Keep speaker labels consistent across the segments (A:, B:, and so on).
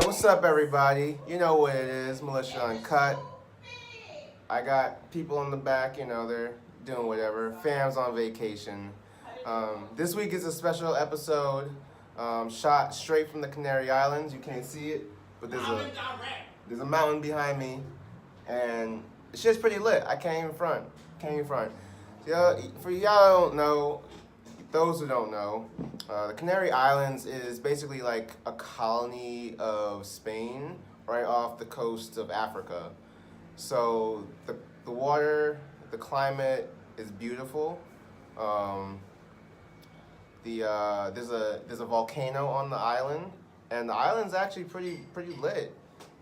A: What's up, everybody? You know what it is, Militia Uncut. I got people in the back, they're doing whatever. Fam's on vacation. This week is a special episode shot straight from the Canary Islands. You can't see it, but there's a mountain behind me, and the shit's pretty lit. I can't even front. For y'all don't know, those who don't know, the Canary Islands is basically like a colony of Spain right off the coast of Africa. So the water, the climate is beautiful. There's a volcano on the island, and the island's actually pretty lit.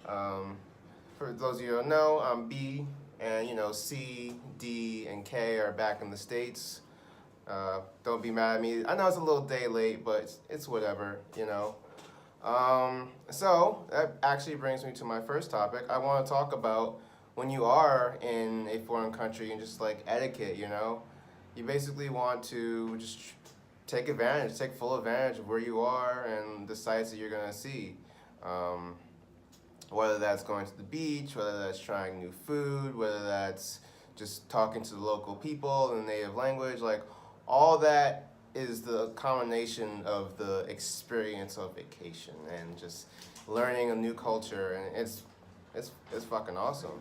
A: For those of you who don't know, B and C, D, and K are back in the States. Don't be mad at me. I know it's a little day late, but it's whatever, So that actually brings me to my first topic. I want to talk about when you are in a foreign country and just like etiquette, You basically want to just take full advantage of where you are and the sights that you're going to see. Whether that's going to the beach, whether that's trying new food, whether that's just talking to the local people in the native language, like all that is the combination of the experience of vacation and just learning a new culture, and it's fucking awesome.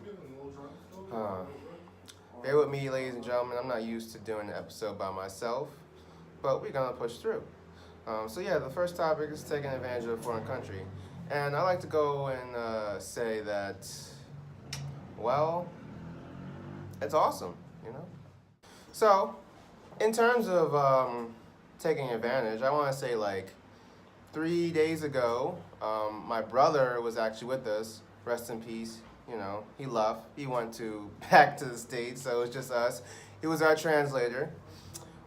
A: Bear with me, ladies and gentlemen. I'm not used to doing an episode by myself, but we're gonna push through. The first topic is taking advantage of a foreign country, and I like to go and say that, well, it's awesome, So, in terms of taking advantage, I want to say like 3 days ago, my brother was actually with us. Rest in peace. He left. He went back to the States, so it was just us. He was our translator.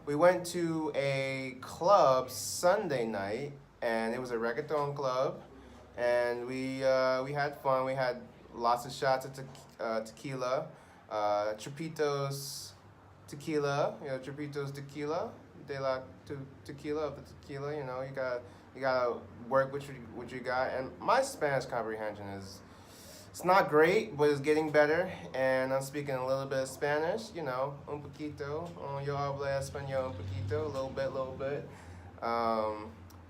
A: We went to a club Sunday night, and it was a reggaeton club, and we had fun. We had lots of shots of tequila, Trapitos tequila, Trapitos tequila, de la tequila of the tequila. You gotta work with what you got. And my Spanish comprehension it's not great, but it's getting better. And I'm speaking a little bit of Spanish, un poquito. Yo hablo español un poquito, a little bit.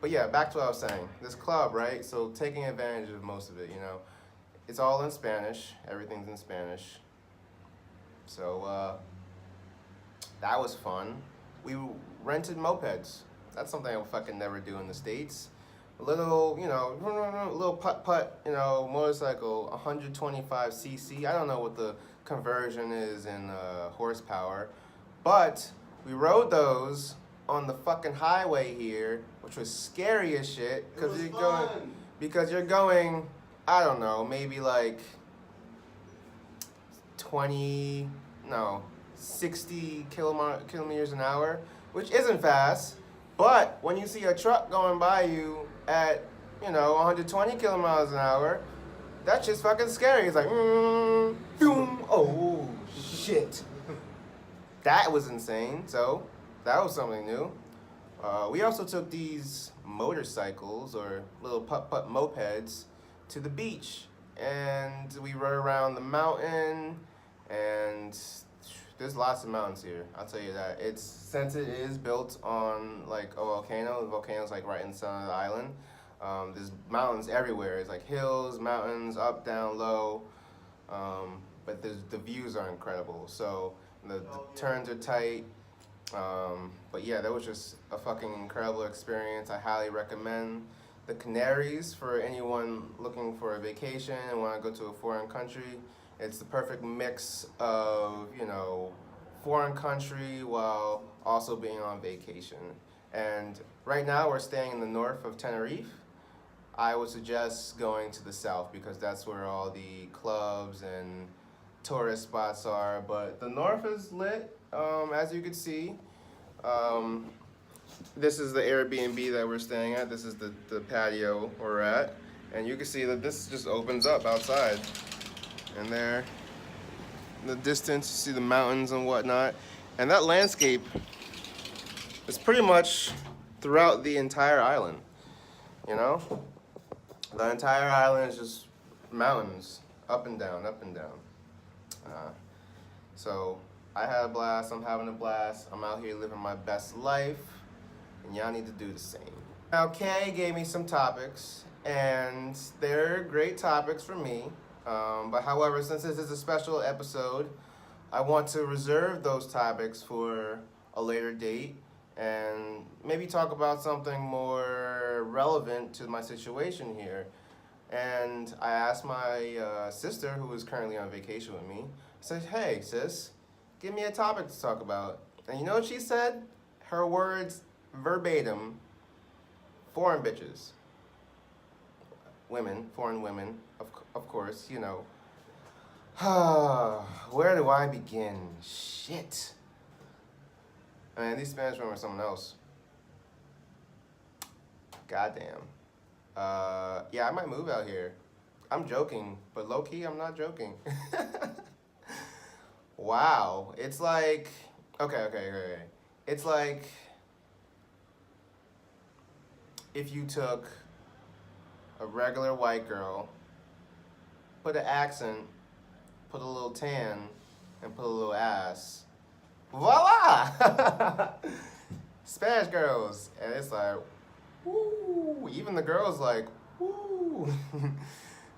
A: But yeah, back to what I was saying. This club, right? So taking advantage of most of it, It's all in Spanish. Everything's in Spanish. So that was fun. We rented mopeds. That's something I would fucking never do in the States. A little, little putt-putt, motorcycle, 125cc. I don't know what the conversion is in horsepower, but we rode those on the fucking highway here, which was scary as shit because you're going, I don't know, maybe like 60 kilometers an hour, which isn't fast. But when you see a truck going by you at, 120 kilometers an hour, that's just fucking scary. It's like, boom, oh, shit. That was insane. So that was something new. We also took these motorcycles or little putt-putt mopeds to the beach. And we rode around the mountain, and there's lots of mountains here, I'll tell you that. Since it is built on like a volcano, the volcano's like right in the center of the island. There's mountains everywhere. It's like hills, mountains, up, down, low. But the views are incredible. So the turns are tight. But yeah, that was just a fucking incredible experience. I highly recommend the Canaries for anyone looking for a vacation and want to go to a foreign country. It's the perfect mix of, foreign country while also being on vacation. And right now we're staying in the north of Tenerife. I would suggest going to the south because that's where all the clubs and tourist spots are. But the north is lit, as you can see. This is the Airbnb that we're staying at. This is the patio we're at. And you can see that this just opens up outside. And there, in the distance, you see the mountains and whatnot. And that landscape is pretty much throughout the entire island, The entire island is just mountains, up and down, up and down. Uh, so I had a blast. I'm having a blast. I'm out here living my best life, and y'all need to do the same. Now, Kay gave me some topics, and they're great topics for me. But however, since this is a special episode, I want to reserve those topics for a later date and maybe talk about something more relevant to my situation here. And I asked my sister, who is currently on vacation with me, I said, hey, sis, give me a topic to talk about. And you know what she said? Her words verbatim, foreign bitches. Women, foreign women, of course, you know. Where do I begin? Shit. Man, these Spanish women are something else. Goddamn. Yeah, I might move out here. I'm joking, but low-key, I'm not joking. Wow. It's like, okay. It's like if you took a regular white girl, put an accent, put a little tan, and put a little ass. Voila! Spanish girls. And it's like, woo. Even the girls like, woo.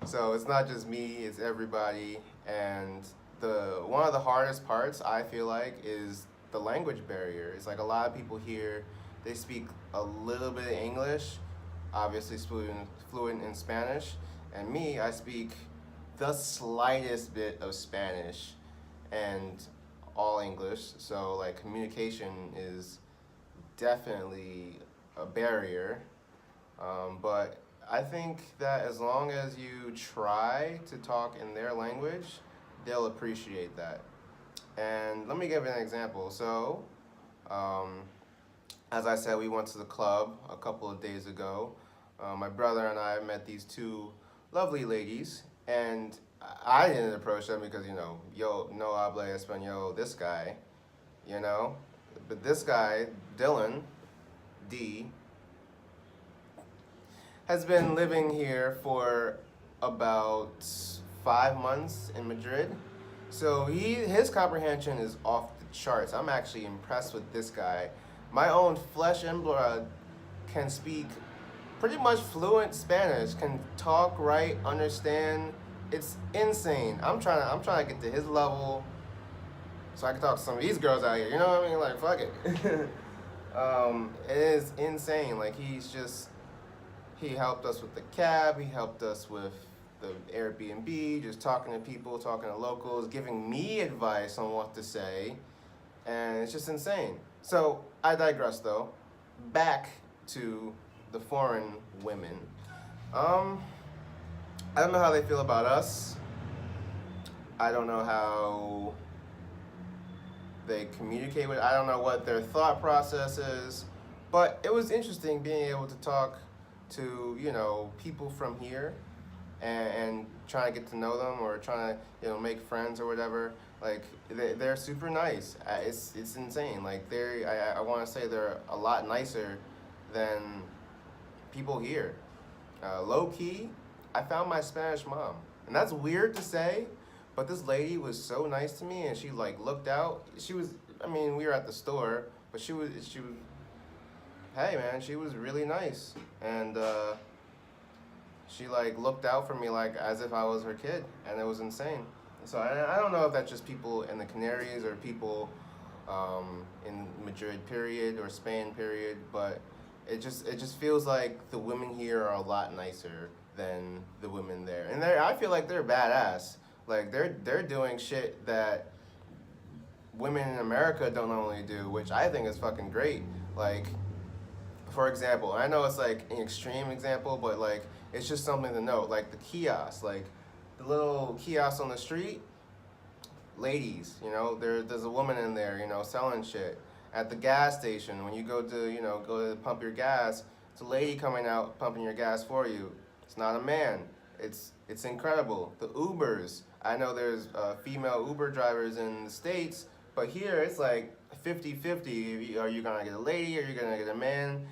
A: So it's not just me, it's everybody. And one of the hardest parts, I feel like, is the language barrier. It's like a lot of people here, they speak a little bit of English, obviously fluent in Spanish. And me, I speak the slightest bit of Spanish and all English. So like communication is definitely a barrier. But I think that as long as you try to talk in their language, they'll appreciate that. And let me give you an example. So, as I said, we went to the club a couple of days ago. My brother and I met these two lovely ladies, and I didn't approach them because, you know, yo no habla español, this guy, you know. But this guy, Dylan, D, has been living here for about 5 months in Madrid. So his comprehension is off the charts. I'm actually impressed with this guy. My own flesh and blood can speak pretty much fluent Spanish, can talk right, understand. It's insane. I'm trying to get to his level so I can talk to some of these girls out here. You know what I mean? Like, fuck it. It is insane. Like, he helped us with the cab. He helped us with the Airbnb, just talking to people, talking to locals, giving me advice on what to say. And it's just insane. So, I digress though. Back to the foreign women. I don't know how they feel about us. I don't know how they communicate with. I don't know what their thought process is. But it was interesting being able to talk to, you know, people from here and trying to get to know them or trying to, you know, make friends or whatever. Like, they're super nice. It's insane. Like, I want to say they're a lot nicer than people here. Low key, I found my Spanish mom. And that's weird to say, but this lady was so nice to me, and she like looked out. We were at the store, but she was, hey man, she was really nice. And she like looked out for me like as if I was her kid, and it was insane. So I don't know if that's just people in the Canarias or people in Madrid period or Spain period, but it just feels like the women here are a lot nicer than the women there. And I feel like they're badass. Like they're doing shit that women in America don't normally do, which I think is fucking great. Like, for example, I know it's like an extreme example, but like it's just something to note. Like the kiosk, like the little kiosk on the street, ladies, you know, there's a woman in there, you know, selling shit. At the gas station, when you go to pump your gas, it's a lady coming out pumping your gas for you. It's not a man. It's incredible. The Ubers, I know there's female Uber drivers in the States, but here it's like 50-50. Are you gonna get a lady? Are you gonna get a man?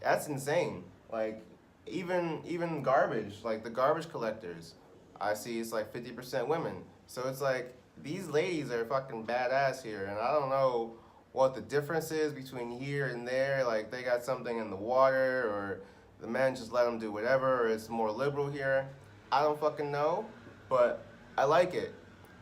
A: That's insane. Like, even garbage, like the garbage collectors, I see it's like 50% women. So it's like these ladies are fucking badass here, and I don't know what the difference is between here and there. Like they got something in the water, or the men just let them do whatever, or it's more liberal here. I don't fucking know, but I like it.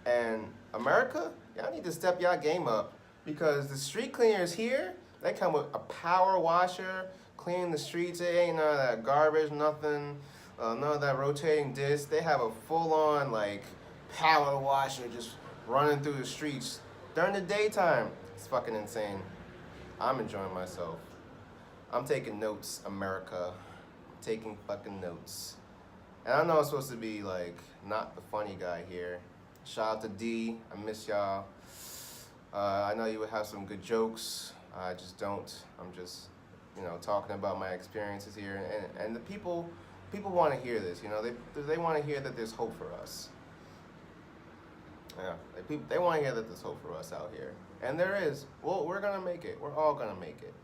A: And America, y'all need to step y'all game up because the street cleaners here, they come with a power washer, cleaning the streets. It ain't none of that garbage, nothing, none of that rotating disc. They have a full-on like power washer just running through the streets during the daytime. It's fucking insane. I'm enjoying myself. I'm taking notes, America. I'm taking fucking notes. And I know I'm supposed to be like not the funny guy here. Shout out to D. I miss y'all. I know you would have some good jokes. I just don't. I'm just, talking about my experiences here, and the people want to hear this. They want to hear that there's hope for us. Yeah, they want to hear that there's hope for us out here, and there is. Well, we're gonna make it. We're all gonna make it.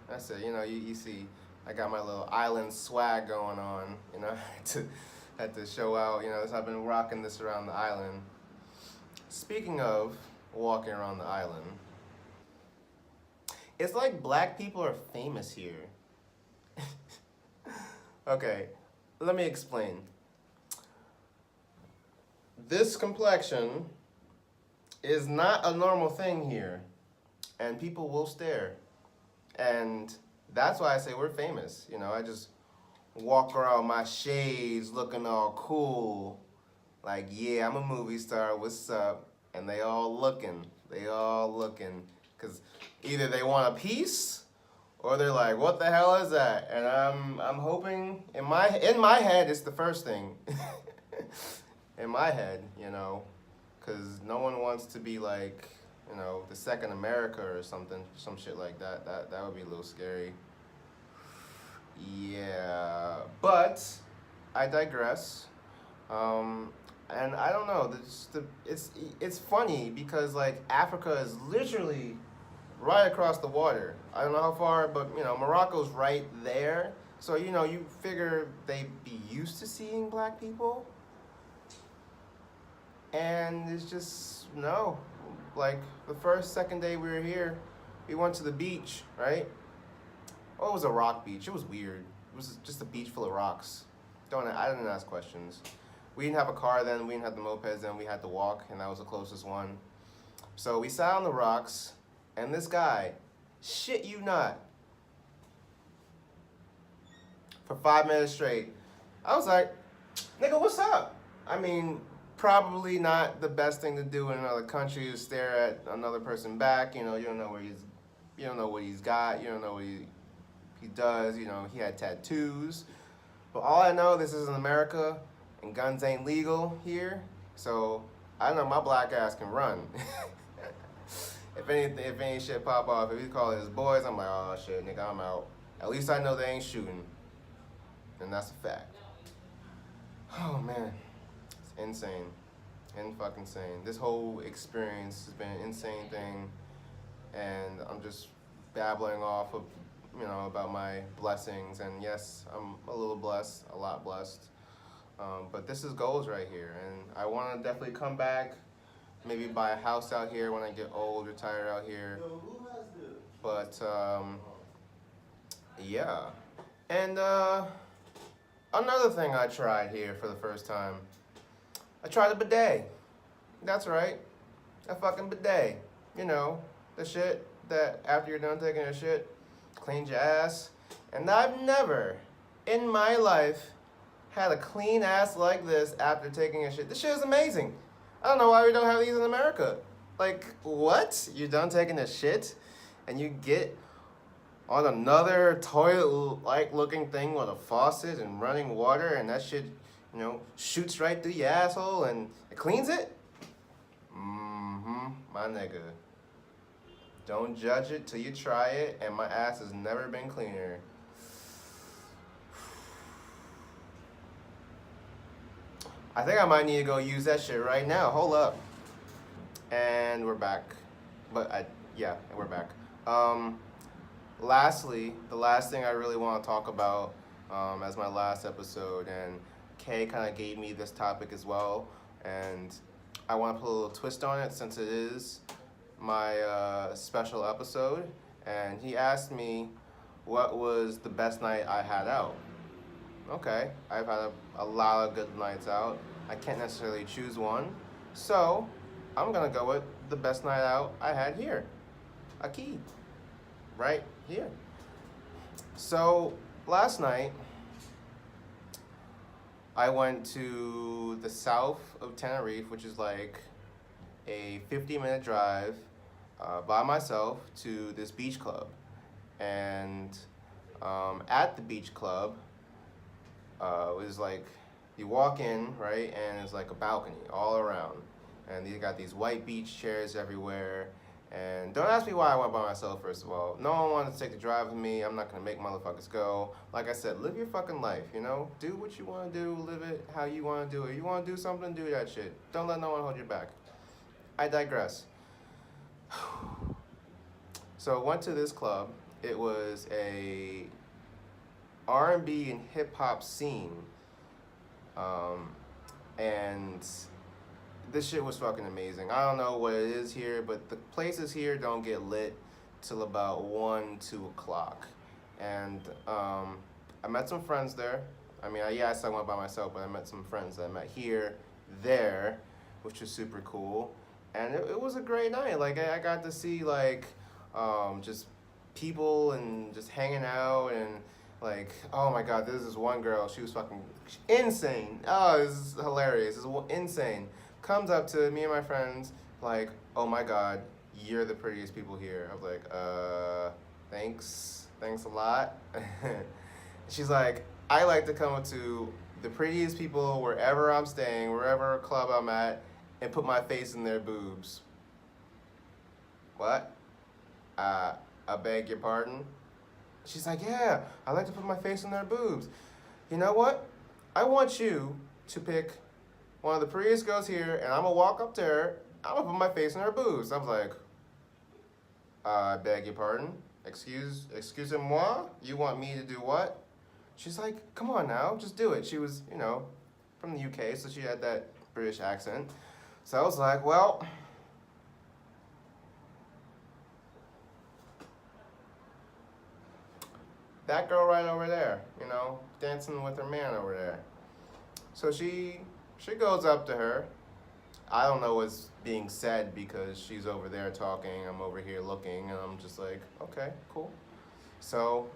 A: That's it. You see, I got my little island swag going on. Had to show out. I've been rocking this around the island. Speaking of walking around the island, it's like black people are famous here. Okay, let me explain. This complexion is not a normal thing here, and people will stare. And that's why I say we're famous. I just walk around my shades looking all cool. Like, yeah, I'm a movie star, what's up? And they all looking. Because either they want a piece, or they're like, what the hell is that? And I'm hoping, in my head, it's the first thing. In my head, because no one wants to be like, the second America or something, some shit like that. That would be a little scary. Yeah, but I digress. And I don't know. It's funny because like Africa is literally right across the water. I don't know how far, but Morocco's right there. So you figure they'd be used to seeing black people. And it's just no. Like the second day we were here, we went to the beach, right? Oh, it was a rock beach. It was weird. It was just a beach full of rocks. I didn't ask questions. We didn't have a car then. We didn't have the mopeds then. We had to walk, and that was the closest one. So we sat on the rocks, and this guy, shit you not, for 5 minutes straight. I was like, nigga, what's up? I mean, probably not the best thing to do in another country is stare at another person back. You don't know you don't know what he's got. You don't know what he does. He had tattoos. But all I know, this is in America, and guns ain't legal here. So I know my black ass can run. If any shit pop off, if he call his boys, I'm like, oh shit, nigga, I'm out. At least I know they ain't shooting. And that's a fact. Oh man, it's insane. Fucking insane. This whole experience has been an insane thing. And I'm just babbling off of, about my blessings. And yes, I'm a little blessed, a lot blessed. But this is goals right here. And I want to definitely come back, maybe buy a house out here when I get old, retire out here. But, yeah. And another thing I tried here for the first time, I tried a bidet. That's right, a fucking bidet. The shit that after you're done taking a shit, cleans your ass. And I've never, in my life, had a clean ass like this after taking a shit. This shit is amazing. I don't know why we don't have these in America. Like, what? You're done taking a shit, and you get on another toilet-like looking thing with a faucet and running water, and that shit, shoots right through your asshole, and it cleans it? My nigga. Don't judge it till you try it, and my ass has never been cleaner. I think I might need to go use that shit right now. Hold up. And we're back. We're back. Lastly, the last thing I really want to talk about as my last episode, and Kay kind of gave me this topic as well, and I want to put a little twist on it since it is my special episode, and he asked me what was the best night I had out. Okay, I've had a lot of good nights out. I can't necessarily choose one, so I'm gonna go with the best night out I had here, a key, right here. So last night I went to the south of Tenerife, which is like a 50-minute drive by myself to this beach club. And at the beach club, it was like you walk in, right, and it's like a balcony all around. And you got these white beach chairs everywhere. And don't ask me why I went by myself, first of all. No one wanted to take the drive with me. I'm not going to make motherfuckers go. Like I said, live your fucking life, you know? Do what you want to do. Live it how you want to do it. If you want to do something, do that shit. Don't let no one hold you back. I digress. So I went to this club. It was a R&B and hip hop scene. And this shit was fucking amazing. I don't know what it is here, but the places here don't get lit till about 1, 2 o'clock. And I met some friends there. I mean, yes, I went by myself, but I met some friends that I met here, there, which was super cool. And it was a great night. Like, I got to see, like, just people and just hanging out and, like, oh my God, this is one girl. She was fucking insane. Oh, this is hilarious. This is insane. Comes up to me and my friends, like, oh my God, you're the prettiest people here. I was like, thanks a lot. She's like, I like to come to the prettiest people wherever I'm staying, wherever club I'm at, and put my face in their boobs. What? I beg your pardon? She's like, yeah, I like to put my face in their boobs. You know what? I want you to pick one of the prettiest girls here, and I'm gonna walk up to her, I'm gonna put my face in her boobs. I was like, I beg your pardon? Excusez-moi? You want me to do what? She's like, come on now, just do it. She was, you know, from the UK, so she had that British accent. So I was like, well, that girl right over there, you know, dancing with her man over there. So she goes up to her. I don't know what's being said because she's over there talking, I'm over here looking, and I'm just like, okay, cool. So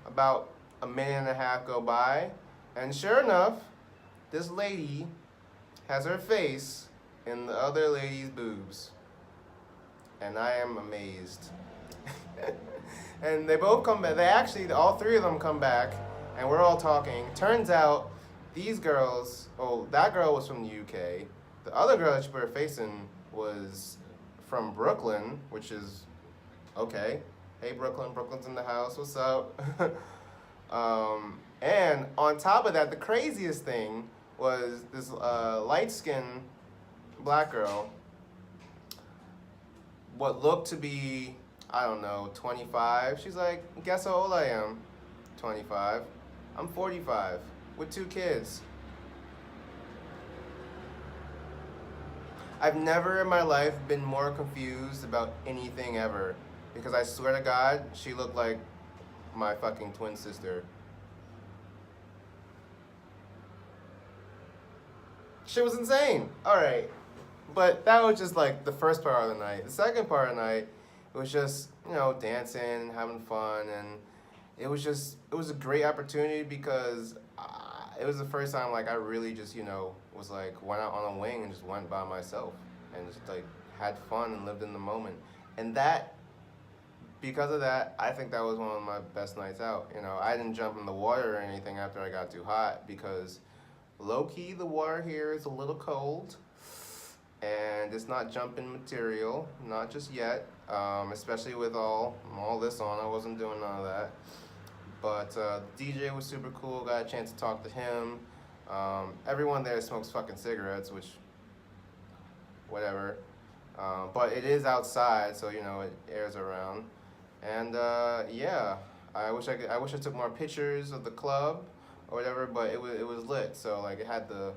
A: about a minute and a half go by, and sure enough, this lady has her face in the other lady's boobs. And I am amazed. And they both come back. They actually, all three of them come back, and we're all talking. Turns out, these girls, that girl was from the UK. The other girl that she put her face in was from Brooklyn, which is, okay. Hey, Brooklyn. Brooklyn's in the house. What's up? And on top of that, the craziest thing was this light-skinned black girl, what looked to be, I don't know, 25. She's like, guess how old I am? 25. I'm 45 with 2 kids. I've never in my life been more confused about anything ever, because I swear to God, she looked like my fucking twin sister. She was insane. All right. But that was just like the first part of the night. The second part of the night, it was just, you know, dancing, having fun, and it was a great opportunity because it was the first time like I really just, you know, was like went out on a wing and just went by myself and just like had fun and lived in the moment. And that, because of that, I think that was one of my best nights out. You know, I didn't jump in the water or anything after I got too hot because low-key the water here is a little cold. And it's not jumping material, not just yet, especially with all this on. I wasn't doing none of that. But the DJ was super cool, got a chance to talk to him. Everyone there smokes fucking cigarettes, which, whatever. But it is outside, so, you know, it airs around. And yeah, I wish I took more pictures of the club. or whatever, but it was lit. So like it had the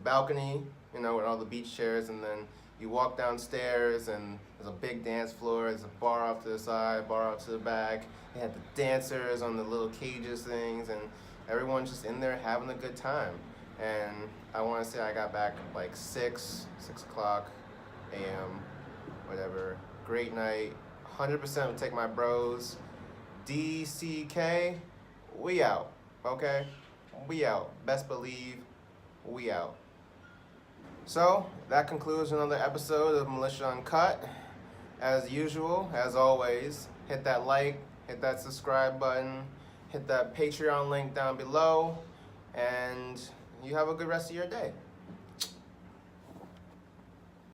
A: balcony, you know, with all the beach chairs, and then you walk downstairs and there's a big dance floor. There's a bar off to the side, bar off to the back. They had the dancers on the little cages things, and everyone's just in there having a good time. And I want to say I got back like 6 o'clock a.m., whatever. Great night. 100% would take my bros. DCK, we out, okay? We out. Best believe, we out. So, that concludes another episode of Militia Uncut. As usual, as always, hit that like, hit that subscribe button, hit that Patreon link down below, and you have a good rest of your day.